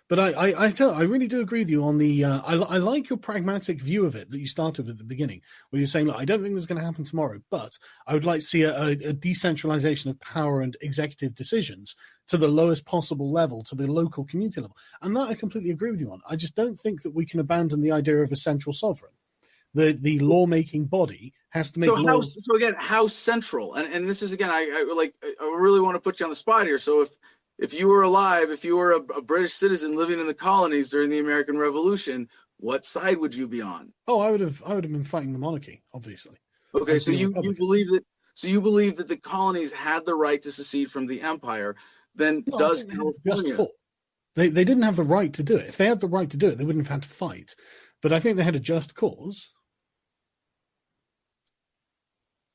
But I really do agree with you on the. I like your pragmatic view of it that you started at the beginning, where you're saying, look, I don't think this is going to happen tomorrow, but I would like to see a decentralization of power and executive decisions to the lowest possible level, to the local community level, and that I completely agree with you on. I just don't think that we can abandon the idea of a central sovereign. The lawmaking body has to make laws. So again, how central? And this is again, I really want to put you on the spot here. So if you were alive, if you were a British citizen living in the colonies during the American Revolution, what side would you be on? Oh, I would have been fighting the monarchy, obviously. Okay, so you believe that the colonies had the right to secede from the empire. Then No, does California? They didn't have the right to do it. If they had the right to do it, they wouldn't have had to fight. But I think they had a just cause.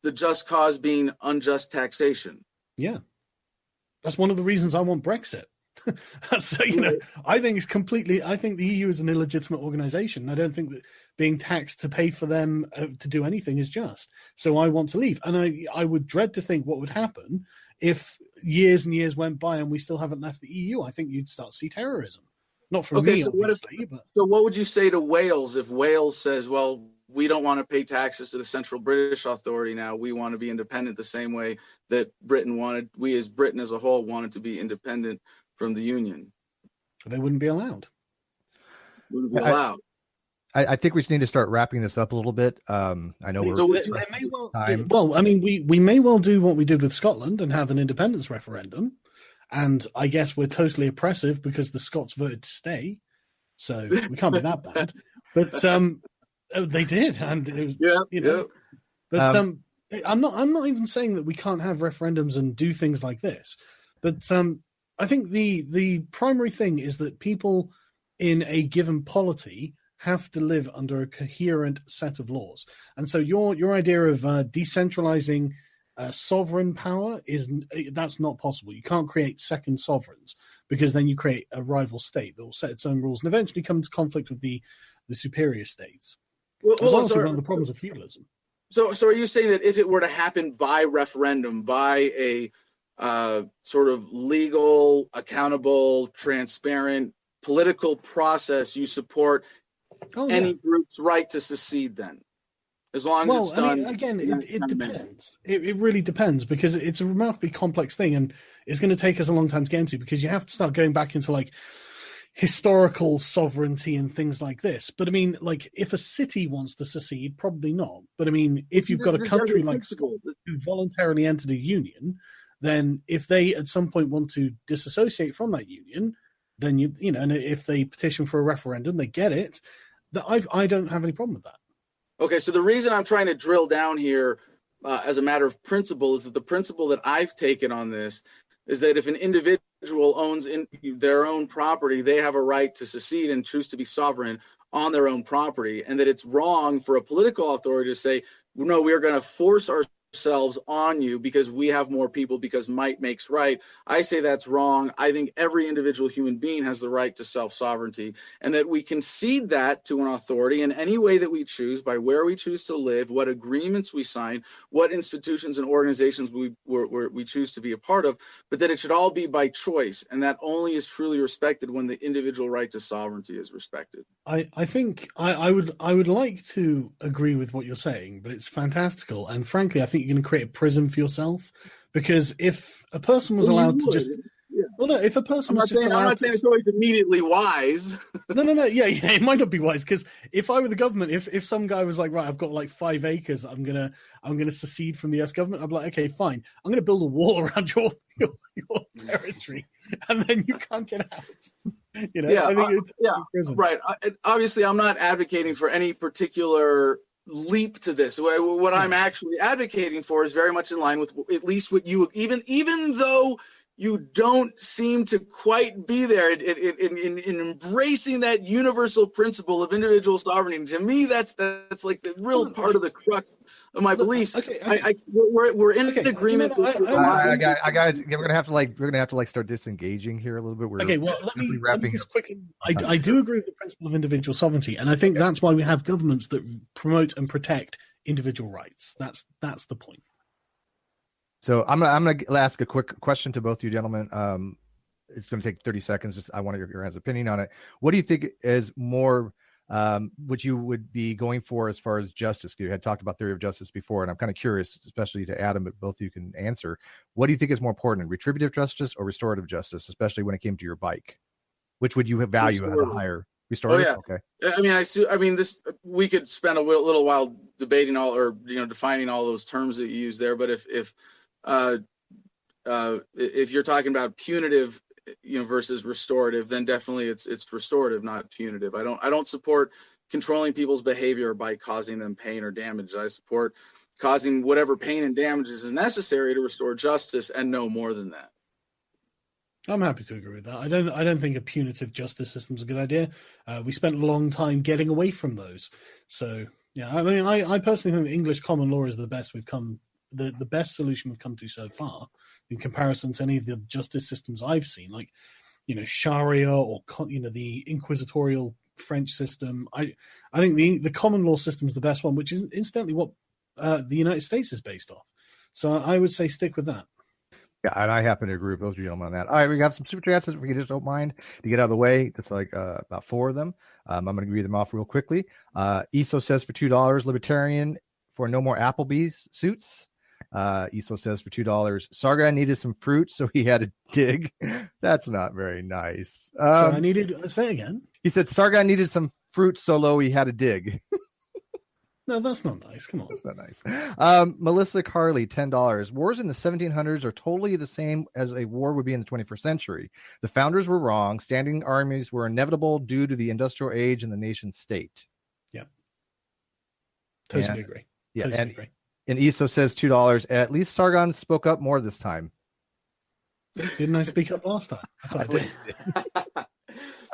The just cause being unjust taxation. Yeah. That's one of the reasons I want Brexit. So, I think the EU is an illegitimate organization. I don't think that being taxed to pay for them to do anything is just. So I want to leave. And I would dread to think what would happen if years and years went by and we still haven't left the EU. I think you'd start to see terrorism. Not from me, obviously. So what would you say to Wales if Wales says, well, we don't want to pay taxes to the Central British Authority now. We want to be independent the same way that we as Britain as a whole wanted to be independent from the Union. They wouldn't be allowed. Wouldn't be allowed. I think we just need to start wrapping this up a little bit. I know we may well do what we did with Scotland and have an independence referendum. And I guess we're totally oppressive because the Scots voted to stay. So we can't be that bad. But they did, and it was But I'm not even saying that we can't have referendums and do things like this. But I think the primary thing is that people in a given polity have to live under a coherent set of laws. And so your idea of decentralizing sovereign power that's not possible. You can't create second sovereigns because then you create a rival state that will set its own rules and eventually come into conflict with the superior states. That's also one of the problems of feudalism. So are you saying that if it were to happen by referendum, by a sort of legal, accountable, transparent political process, you support any group's right to secede then? As long as it's done. It depends. It really depends because it's a remarkably complex thing and it's going to take us a long time to get into because you have to start going back into like historical sovereignty and things like this. But I mean, like if a city wants to secede, probably not. But I mean, if you've got a country like Scotland who voluntarily entered a union, then if they at some point want to disassociate from that union, then and if they petition for a referendum, they get it. I don't have any problem with that. Okay, so the reason I'm trying to drill down here as a matter of principle is that the principle that I've taken on this is that if an individual owns in their own property, they have a right to secede and choose to be sovereign on their own property, and that it's wrong for a political authority to say, no, we're going to force ourselves on you because we have more people because might makes right. I say that's wrong. I think every individual human being has the right to self-sovereignty and that we concede that to an authority in any way that we choose by where we choose to live, what agreements we sign, what institutions and organizations we choose to be a part of, but that it should all be by choice. And that only is truly respected when the individual right to sovereignty is respected. I think I would like to agree with what you're saying, but it's fantastical. And frankly, I think you're going to create a prison for yourself because if a person was allowed to just if a person was just allowed I'm not saying it's always immediately wise. No, it might not be wise because if I were the government, if some guy was like, right, I've got like 5 acres, I'm gonna secede from the US government, I'd be like, okay, fine, I'm gonna build a wall around your territory, and then you can't get out. Right. Obviously, I'm not advocating for any particular leap to this. What I'm actually advocating for is very much in line with at least what you, even though you don't seem to quite be there in embracing that universal principle of individual sovereignty. To me, that's like the real part of the crux of my beliefs. Okay. We're in agreement. Guys, we're gonna have to start disengaging here a little bit. Let me just quickly. I do agree with the principle of individual sovereignty, and I think that's why we have governments that promote and protect individual rights. That's the point. So I'm gonna ask a quick question to both you gentlemen. it's going to take 30 seconds. I want your guys' opinion on it. What do you think is more, what you would be going for as far as justice? You had talked about theory of justice before, and I'm kind of curious, especially to Adam, but both of you can answer. What do you think is more important, retributive justice or restorative justice, especially when it came to your bike? Which would you value as a higher? Restorative? Oh, yeah. Okay. I mean, this, we could spend a little while debating defining all those terms that you use there. But if you're talking about punitive, versus restorative, then definitely it's restorative, not punitive. I don't support controlling people's behavior by causing them pain or damage. I support causing whatever pain and damages is necessary to restore justice, and no more than that. I'm happy to agree with that. I don't think a punitive justice system is a good idea. We spent a long time getting away from those. So yeah, I mean, I personally think the English common law is the best the best solution we've come to so far in comparison to any of the justice systems I've seen, like Sharia or the inquisitorial French system. I think the common law system is the best one, which is incidentally what the United States is based off. So I would say stick with that. Yeah, and I happen to agree with both of you gentlemen on that. All right, we got some super chats if you just don't mind to get out of the way. That's like about 4 of them. I'm going to read them off real quickly. ESO says for $2, libertarian for no more Applebee's suits. ESO says for $2, Sargon needed some fruit, so he had to dig. That's not very nice. So I needed, say again. He said Sargon needed some fruit so low he had to dig. No, that's not nice. Come on. That's not nice. Melissa Carley, $10. Wars in the 1700s are totally the same as a war would be in the 21st century. The founders were wrong. Standing armies were inevitable due to the industrial age and the nation state. Yeah. Totally agree. Yeah. Totally agree. And ESO says $2. At least Sargon spoke up more this time. Didn't I speak up last time? I did.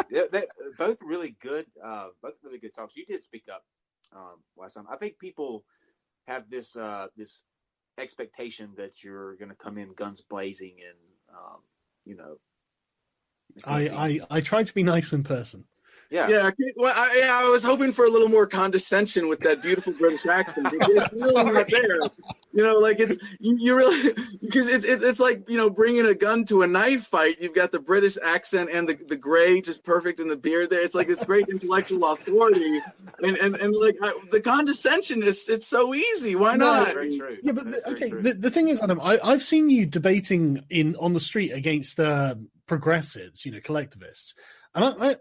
Yeah, both really good talks. You did speak up last time. I think people have this expectation that you're going to come in guns blazing and I tried to be nice in person. Yeah. Well, I was hoping for a little more condescension with that beautiful British accent. It's really not there. It's you really, because it's like bringing a gun to a knife fight. You've got the British accent and the gray just perfect in the beard there. It's like this great intellectual authority, and the condescension it's so easy. Why not? Very true. Yeah, but the thing is, Adam, I've seen you debating on the street against progressives, collectivists, and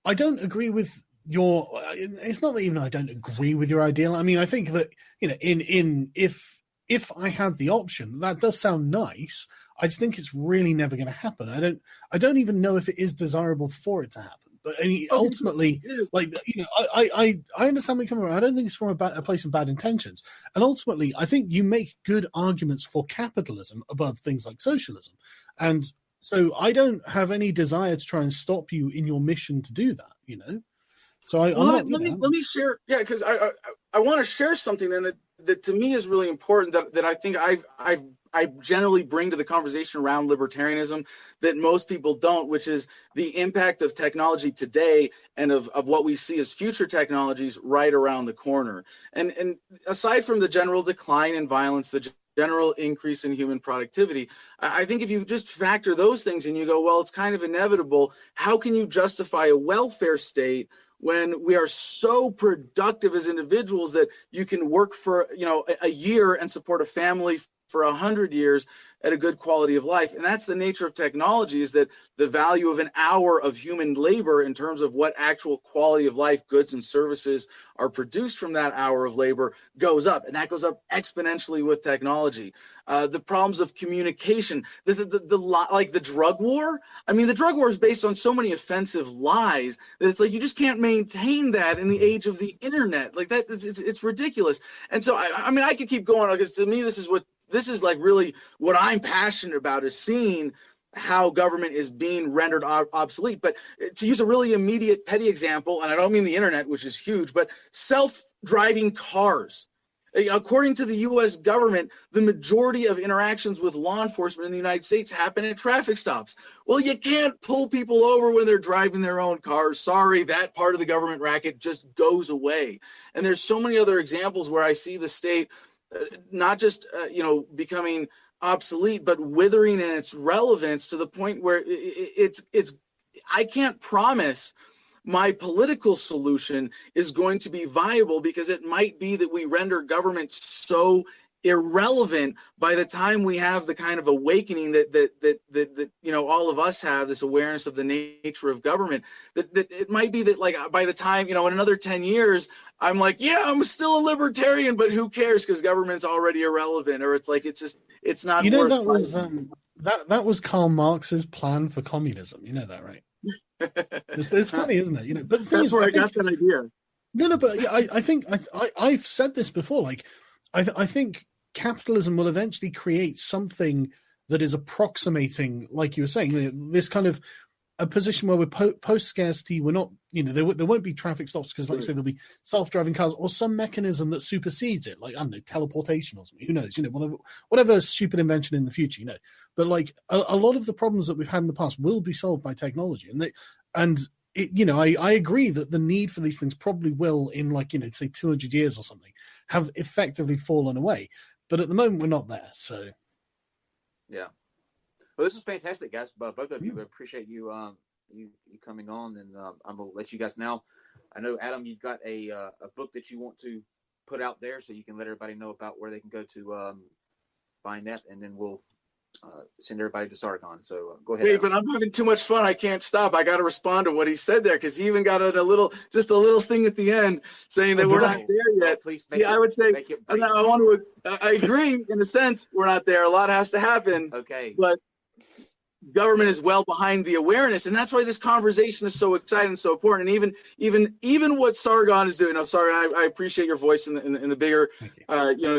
I don't agree with your. It's not that even I don't agree with your ideal. I mean, I think that if I had the option, that does sound nice. I just think it's really never going to happen. I don't even know if it is desirable for it to happen. But ultimately, I understand where you're coming from. I don't think it's from a place of bad intentions. And ultimately, I think you make good arguments for capitalism above things like socialism. And so I don't have any desire to try and stop you in your mission to do that, So let me share, because I want to share something then that to me is really important that I think I generally bring to the conversation around libertarianism that most people don't, which is the impact of technology today and of what we see as future technologies right around the corner. And aside from the general decline in violence, the general increase in human productivity, I think if you just factor those things and you go, well, it's kind of inevitable, how can you justify a welfare state when we are so productive as individuals that you can work for a year and support a family for 100 years at a good quality of life? And that's the nature of technology, is that the value of an hour of human labor in terms of what actual quality of life goods and services are produced from that hour of labor goes up, and that goes up exponentially with technology. The problems of communication, like the drug war. I mean, the drug war is based on so many offensive lies that it's like you just can't maintain that in the age of the internet. Like that, it's ridiculous. And so I could keep going, because to me this is like really what I'm passionate about, is seeing how government is being rendered obsolete. But to use a really immediate petty example, and I don't mean the internet, which is huge, but self-driving cars. According to the U.S. government, the majority of interactions with law enforcement in the United States happen at traffic stops. Well, you can't pull people over when they're driving their own cars. Sorry, that part of the government racket just goes away. And there's so many other examples where I see the state not just becoming obsolete, but withering in its relevance to the point where it's I can't promise my political solution is going to be viable, because it might be that we render government so irrelevant by the time we have the kind of awakening that all of us have, this awareness of the nature of government, that it might be that, like, by the time, in another 10 years, I'm like, yeah, I'm still a libertarian, but who cares, because government's already irrelevant, or it's like, it's not worth that was Karl Marx's plan for communism. You know that, right? It's funny, isn't it? But the thing is, where I got that idea. No, but I think I've said this before. Like, I think capitalism will eventually create something that is approximating, like you were saying, this kind of a position where we're post scarcity. We're not, there won't be traffic stops because, like you say, there'll be self-driving cars or some mechanism that supersedes it, like, I don't know, teleportation or something. Who knows? Whatever stupid invention in the future, But like a lot of the problems that we've had in the past will be solved by technology, I agree that the need for these things probably will, in say 200 years or something, have effectively fallen away. But at the moment, we're not there. So, yeah. Well, this is fantastic, guys. Both of you, I appreciate you you coming on, and I'm gonna let you guys now. I know, Adam, you've got a book that you want to put out there, so you can let everybody know about where they can go to find that, and then we'll send everybody to Sargon. So go ahead. Wait, but I'm having too much fun. I can't stop. I got to respond to what he said there, because he even got a little thing at the end saying that we're not there yet. Please make I would say, make it brief. I agree in a sense. We're not there. A lot has to happen. Okay. But government is well behind the awareness, and that's why this conversation is so exciting and so important. And even what Sargon is doing. I appreciate your voice in the bigger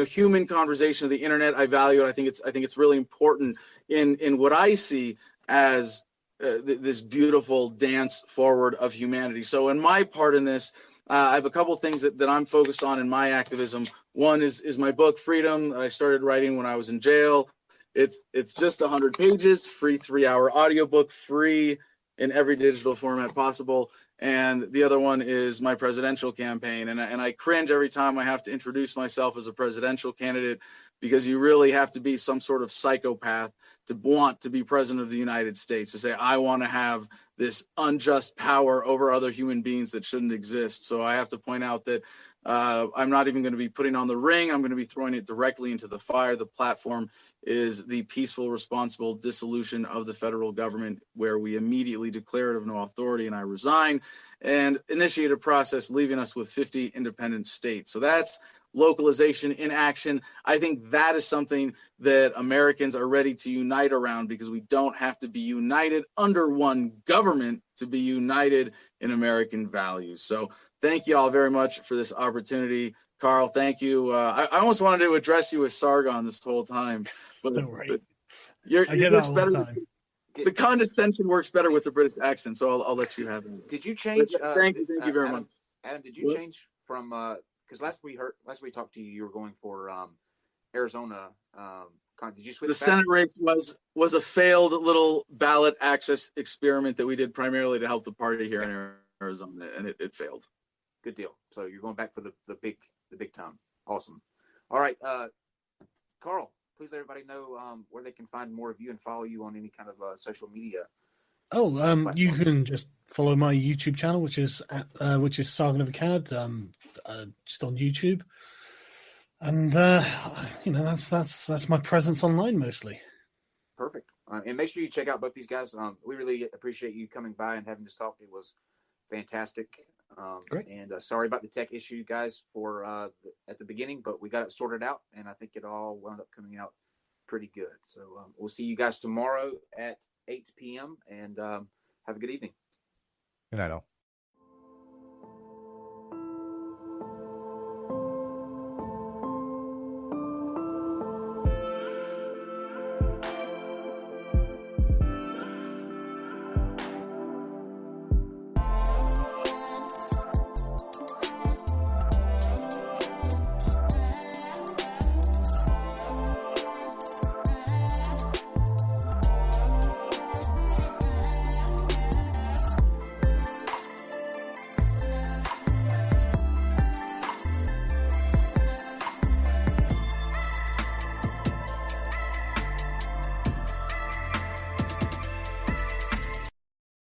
human conversation of the internet. I value it. I think it's really important in what I see as this beautiful dance forward of humanity. So in my part in this, I have a couple of things that I'm focused on in my activism. One is my book Freedom, that I started writing when I was in jail. It's just 100 pages, free 3-hour audiobook, free in every digital format possible. And the other one is my presidential campaign. And I cringe every time I have to introduce myself as a presidential candidate, because you really have to be some sort of psychopath to want to be president of the United States, to say, I want to have this unjust power over other human beings that shouldn't exist. So I have to point out that I'm not even going to be putting on the ring. I'm going to be throwing it directly into the fire. The platform is the peaceful, responsible dissolution of the federal government, where we immediately declare it of no authority and I resign, and initiate a process leaving us with 50 independent states. So that's localization in action. I think that is something that Americans are ready to unite around, because we don't have to be united under one government to be united in American values. So thank you all very much for this opportunity. Carl, thank you. I almost wanted to address you as Sargon this whole time, but yours better. The condescension works better with the British accent, so I'll let you have it. Did you change? Thank you very much. Adam, did you change from? Because last we talked to you, you were going for Arizona. Did you switch? The Senate race was a failed little ballot access experiment that we did primarily to help the party here in Arizona, and it failed. Good deal. So you're going back for the big time. Awesome. All right, Carl, please let everybody know where they can find more of you and follow you on any kind of social media. You can just follow my YouTube channel, which is Sargon of Akkad, just on YouTube, and that's my presence online mostly. Perfect. And make sure you check out both these guys. We really appreciate you coming by and having this talk. It was fantastic. Great. And sorry about the tech issue, guys, for at the beginning, but we got it sorted out, and I think it all wound up coming out pretty good. So we'll see you guys tomorrow at 8 p.m. and have a good evening. Good night, all.